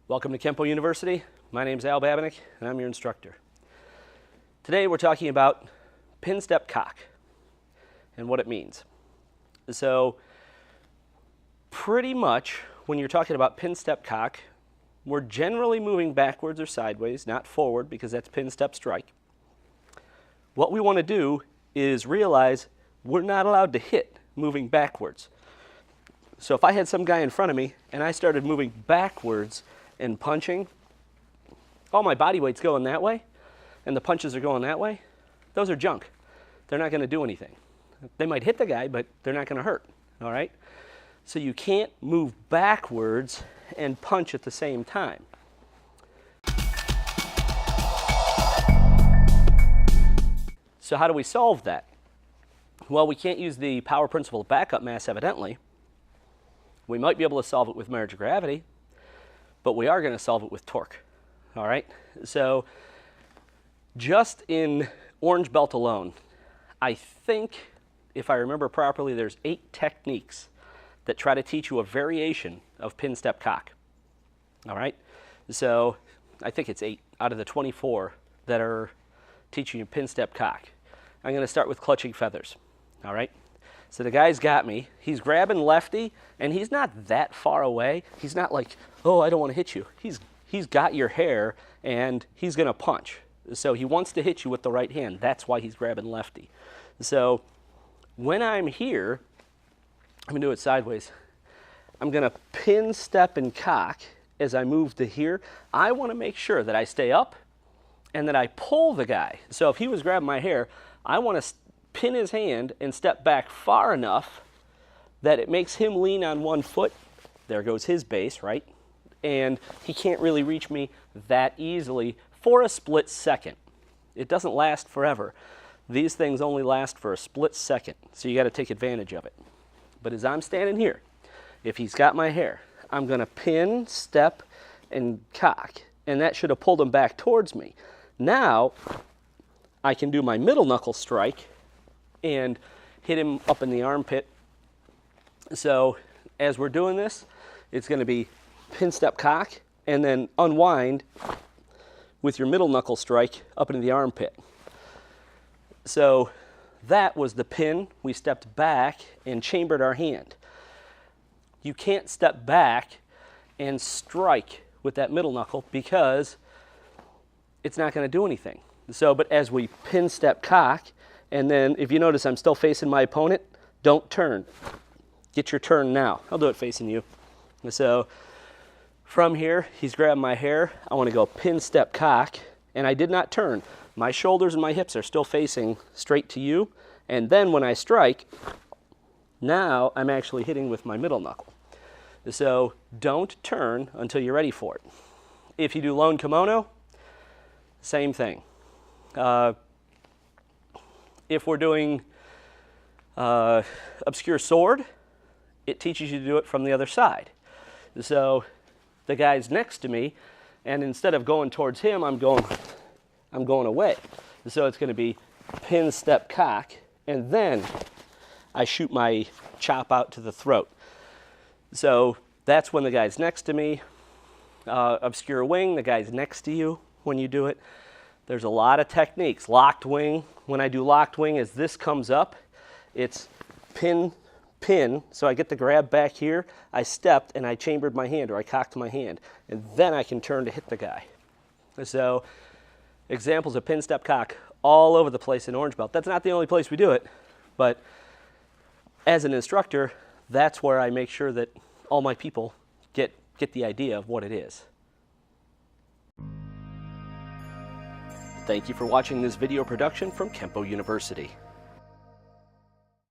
Welcome to Kenpo University. My name is Al Babinick, and I'm your instructor. Today we're talking about pin step cock and what it means. So pretty much when you're talking about pin step cock, we're generally moving backwards or sideways, not forward, because that's pin step strike. What we want to do is realize we're not allowed to hit moving backwards. So if I had some guy in front of me and I started moving backwards and punching, all my body weight's going that way and the punches are going that way, those are junk. They're not going to do anything. They might hit the guy, but they're not going to hurt, all right? So you can't move backwards and punch at the same time. So how do we solve that? Well, we can't use the power principle of backup mass, evidently. We might be able to solve it with marriage of gravity, but we are going to solve it with torque, all right? So just in orange belt alone, I think, if I remember properly, there's 8 techniques that try to teach you a variation of pin step cock, all right? So I think it's 8 out of the 24 that are teaching you pin step cock. I'm going to start with clutching feathers, all right? So the guy's got me. He's grabbing lefty, and he's not that far away. He's not like, oh, I don't want to hit you. He's got your hair, and he's going to punch. So he wants to hit you with the right hand. That's why he's grabbing lefty. So when I'm here, I'm going to do it sideways. I'm going to pin, step, and cock as I move to here. I want to make sure that I stay up and that I pull the guy. So if he was grabbing my hair, I want to pin his hand and step back far enough that it makes him lean on one foot. There goes his base, right? And he can't really reach me that easily for a split second. It doesn't last forever. These things only last for a split second, so you got to take advantage of it. But as I'm standing here, if he's got my hair, I'm going to pin, step, and cock, and that should have pulled him back towards me. Now I can do my middle knuckle strike and hit him up in the armpit. So as we're doing this, it's going to be pin, step, cock, and then unwind with your middle knuckle strike up into the armpit. So that was the pin. We stepped back and chambered our hand. You can't step back and strike with that middle knuckle because it's not going to do anything. So, but as we pin, step, cock, and then if you notice I'm still facing my opponent, don't turn. Get your turn now. I'll do it facing you. So from here, he's grabbing my hair. I want to go pin, step, cock, and I did not turn. My shoulders and my hips are still facing straight to you. And then when I strike, now I'm actually hitting with my middle knuckle. So don't turn until you're ready for it. If you do lone kimono, same thing. If we're doing obscure sword, it teaches you to do it from the other side. So the guy's next to me, and instead of going towards him, I'm going away. So it's going to be pin, step, cock, and then I shoot my chop out to the throat. So that's when the guy's next to me. Obscure wing, the guy's next to you when you do it. There's a lot of techniques. Locked wing. When I do locked wing, as this comes up, it's pin, pin. So I get the grab back here. I stepped and I chambered my hand, or I cocked my hand. And then I can turn to hit the guy. So examples of pin, step, cock all over the place in orange belt. That's not the only place we do it. But as an instructor, that's where I make sure that all my people get the idea of what it is. Thank you for watching this video production from Kenpo University.